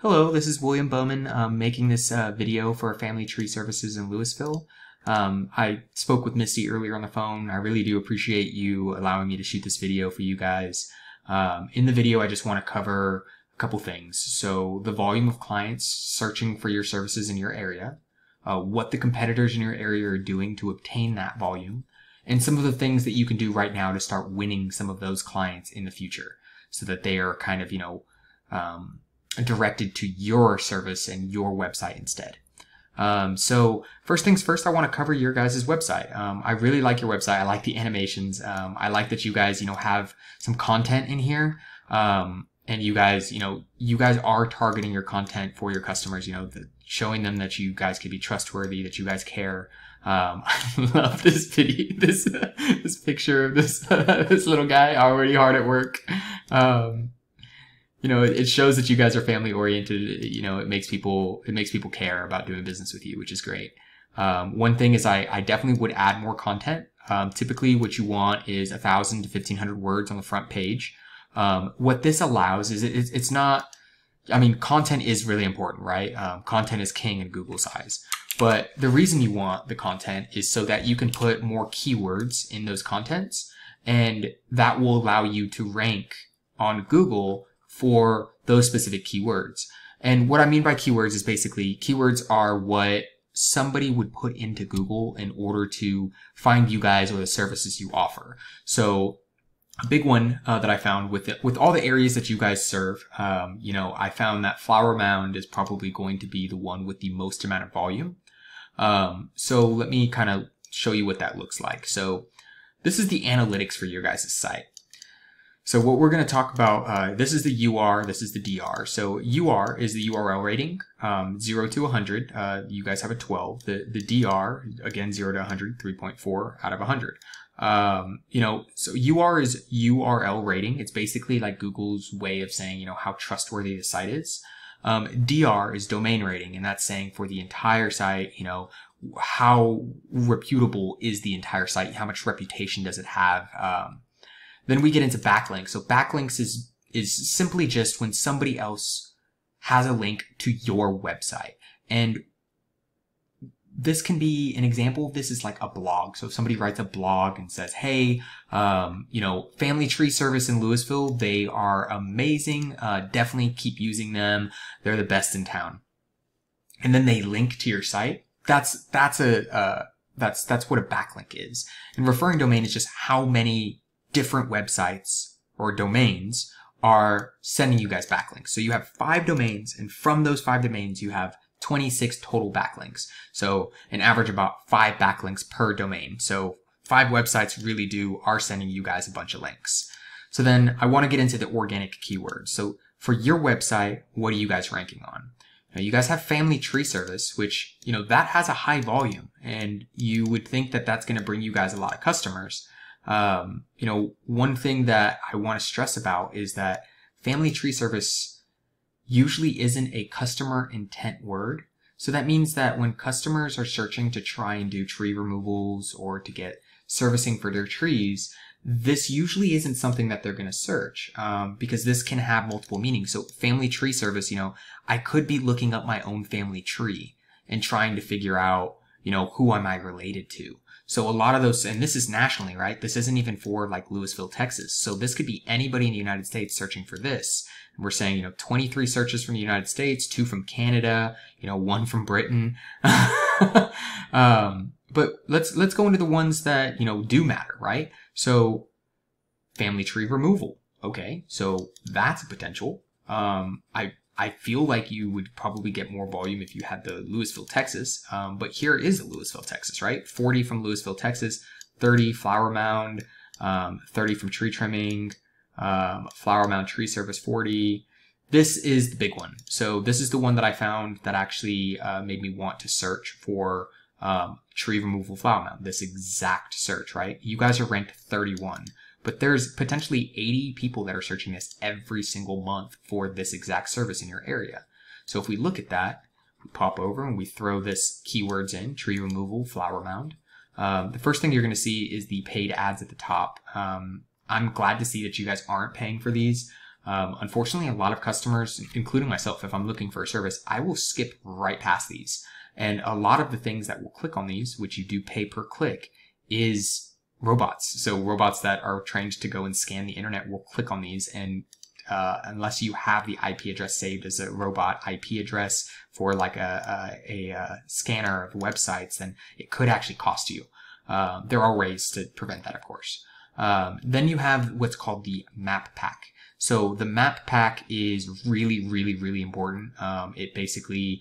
Hello, this is William Bowman making this video for Family Tree Services in Lewisville. I spoke with Misty earlier on the phone. I really do appreciate you allowing me to shoot this video for you guys. In the video, I just want to cover a couple things. So the volume of clients searching for your services in your area, what the competitors in your area are doing to obtain that volume, and some of the things that you can do right now to start winning some of those clients in the future so that they are kind of, directed to your service and your website instead. So first things first, I want to cover your guys' website. I really like your website. I like the animations. I like that you guys, have some content in here. And you guys are targeting your content for your customers, showing them that you guys can be trustworthy, that you guys care. I love this video, this picture of this, this little guy already hard at work. It shows that you guys are family oriented. It makes people care about doing business with you, which is great. One thing is I definitely would add more content. Typically what you want is 1,000 to 1,500 words on the front page. What this allows is it's not, content is really important, right? Content is king in Google's eyes. But the reason you want the content is so that you can put more keywords in those contents, and that will allow you to rank on Google for those specific keywords. And what I mean by keywords is basically keywords are what somebody would put into Google in order to find you guys or the services you offer. So a big one that I found with all the areas that you guys serve, I found that Flower Mound is probably going to be the one with the most amount of volume. So let me kind of show you what that looks like. So this is the analytics for your guys' site. So what we're going to talk about, this is the UR, this is the DR. So UR is the URL rating, 0 to 100. You guys have a 12. The DR, again, 0 to 100, 3.4 out of 100. So UR is URL rating. It's basically like Google's way of saying, how trustworthy the site is. DR is domain rating, and that's saying for the entire site, how reputable is the entire site? How much reputation does it have? Then we get into backlinks. So backlinks is simply just when somebody else has a link to your website. And this can be an example of this is like a blog. So if somebody writes a blog and says, hey, Family Tree Service in Lewisville, they are amazing. Definitely keep using them. They're the best in town. And then they link to your site. That's what a backlink is. And referring domain is just how many different websites or domains are sending you guys backlinks. So you have 5 domains, and from those 5 domains, you have 26 total backlinks. So an average about 5 backlinks per domain. So 5 websites really are sending you guys a bunch of links. So then I want to get into the organic keywords. So for your website, what are you guys ranking on? Now, you guys have Family Tree Service, which, that has a high volume, and you would think that that's going to bring you guys a lot of customers. One thing that I want to stress about is that Family Tree Service usually isn't a customer intent word. So that means that when customers are searching to try and do tree removals or to get servicing for their trees, this usually isn't something that they're going to search, because this can have multiple meanings. So Family Tree Service, I could be looking up my own family tree and trying to figure out, who am I related to? So a lot of those, and this is nationally, right? This isn't even for like Lewisville, Texas. So this could be anybody in the United States searching for this. And we're saying, 23 searches from the United States, 2 from Canada, 1 from Britain. But let's go into the ones that, do matter, right? So family tree removal. Okay. So that's a potential. I feel like you would probably get more volume if you had the Lewisville, Texas. But here is the Lewisville, Texas, right? 40 from Lewisville, Texas, 30 Flower Mound, 30 from tree trimming, Flower Mound Tree Service 40. This is the big one. So this is the one that I found that actually made me want to search for tree removal Flower Mound. This exact search, right? You guys are ranked 31. But there's potentially 80 people that are searching this every single month for this exact service in your area. So if we look at that, we pop over and we throw this keywords in, tree removal, Flower Mound. The first thing you're going to see is the paid ads at the top. I'm glad to see that you guys aren't paying for these. Unfortunately, a lot of customers, including myself, if I'm looking for a service, I will skip right past these. And a lot of the things that will click on these, which you do pay per click, is robots. So robots that are trained to go and scan the internet will click on these, and unless you have the IP address saved as a robot IP address for like a scanner of websites, then it could actually cost you. There are ways to prevent that, of course. Then you have what's called the map pack. So the map pack is really, really, really important. It basically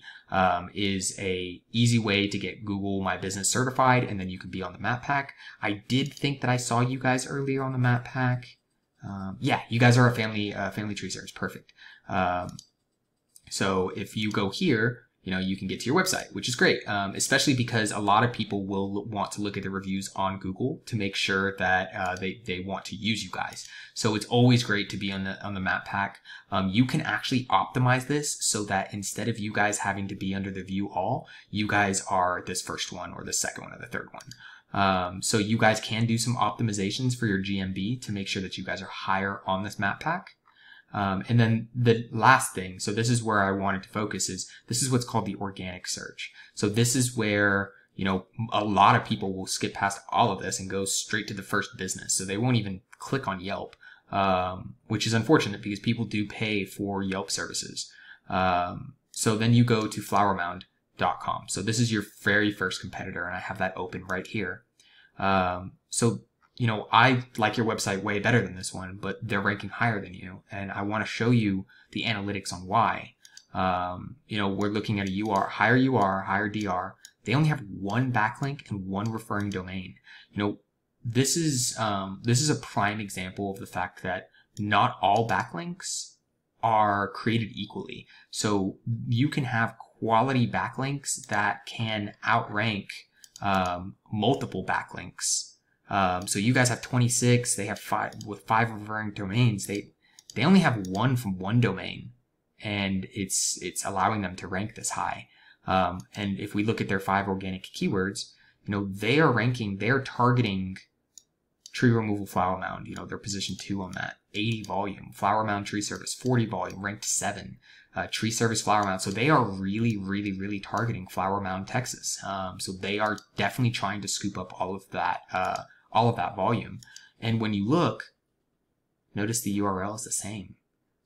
is a easy way to get Google My Business certified, and then you can be on the map pack. I did think that I saw you guys earlier on the map pack. Yeah, you guys are a family tree service. Perfect. So if you go here, you can get to your website, which is great, especially because a lot of people will want to look at the reviews on Google to make sure that they want to use you guys. So it's always great to be on the map pack. You can actually optimize this so that instead of you guys having to be under the view all, you guys are this first one or the second one or the third one. So you guys can do some optimizations for your GMB to make sure that you guys are higher on this map pack. And then the last thing, so this is where I wanted to focus, is this is what's called the organic search. So this is where, a lot of people will skip past all of this and go straight to the first business. So they won't even click on Yelp, which is unfortunate because people do pay for Yelp services. So then you go to flowermound.com. So this is your very first competitor, and I have that open right here. So I like your website way better than this one, but they're ranking higher than you. And I want to show you the analytics on why. We're looking at higher UR, higher DR. They only have one backlink and one referring domain. This is a prime example of the fact that not all backlinks are created equally. So you can have quality backlinks that can outrank multiple backlinks. So you guys have 26, they have 5 with 5 referring domains. They only have one from one domain, and it's allowing them to rank this high. And if we look at their 5 organic keywords, they are targeting tree removal flower mound. They're position 2 on that. 80 volume, flower mound tree service, 40 volume, ranked 7. Tree service flower mound. So they are really, really, really targeting Flower Mound, Texas. So they are definitely trying to scoop up all of that volume. And when you look, notice the URL is the same.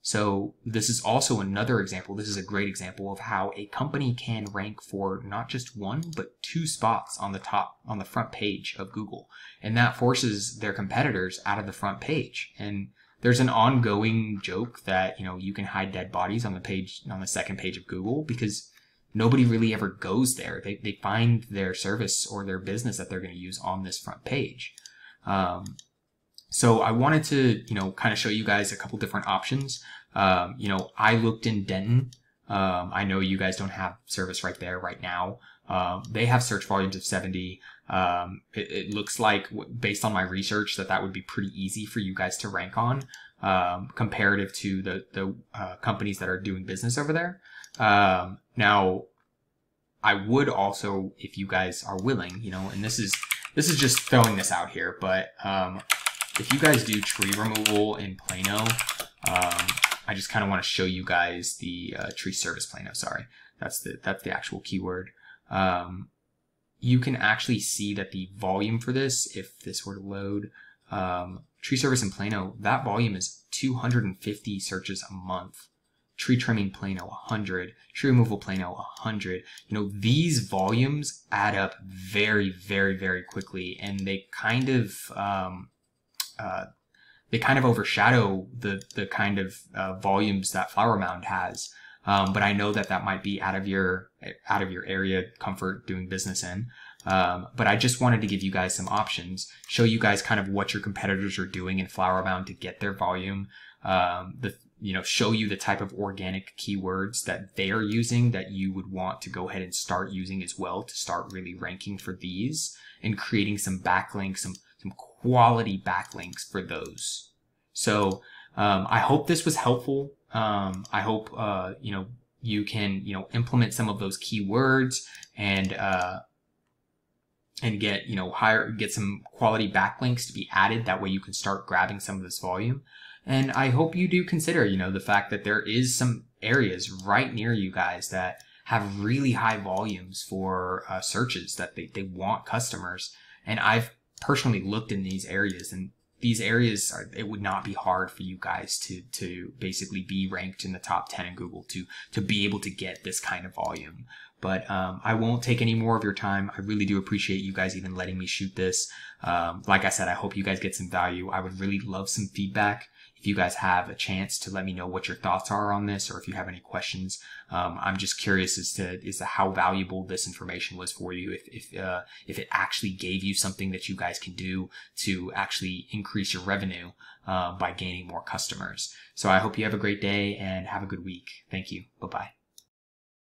So this is also another example. This is a great example of how a company can rank for not just 1, but 2 spots on the front page of Google. And that forces their competitors out of the front page. And there's an ongoing joke that, you can hide dead bodies on the second page of Google because nobody really ever goes there. They find their service or their business that they're going to use on this front page. So I wanted to, kind of show you guys a couple different options. I looked in Denton. I know you guys don't have service right there right now. They have search volumes of 70. It looks like, based on my research, that would be pretty easy for you guys to rank on, comparative to the companies that are doing business over there. Now, I would also, if you guys are willing, and this is just throwing this out here, but if you guys do tree removal in Plano, I just kind of want to show you guys the tree service Plano. Sorry, that's the actual keyword. You can actually see that the volume for this, if this were to load, tree service in Plano, that volume is 250 searches a month. Tree trimming Plano, 100. Tree removal Plano, 100. These volumes add up very, very, very quickly, and they kind of overshadow the kind of volumes that Flower Mound has. But I know that might be out of your area comfort doing business in. But I just wanted to give you guys some options, show you guys kind of what your competitors are doing in Flower Mound to get their volume. Show you the type of organic keywords that they are using that you would want to go ahead and start using as well to start really ranking for these and creating some backlinks, some quality backlinks for those. So I hope this was helpful. I hope you can implement some of those keywords and get get some quality backlinks to be added. That way you can start grabbing some of this volume. And I hope you do consider, the fact that there is some areas right near you guys that have really high volumes for searches that they want customers. And I've personally looked in these areas, and these areas it would not be hard for you guys to basically be ranked in the top 10 in Google to be able to get this kind of volume. But I won't take any more of your time. I really do appreciate you guys even letting me shoot this. Like I said, I hope you guys get some value. I would really love some feedback. If you guys have a chance to let me know what your thoughts are on this, or if you have any questions. I'm just curious as to how valuable this information was for you. If it actually gave you something that you guys can do to actually increase your revenue by gaining more customers. So I hope you have a great day and have a good week. Thank you. Bye-bye.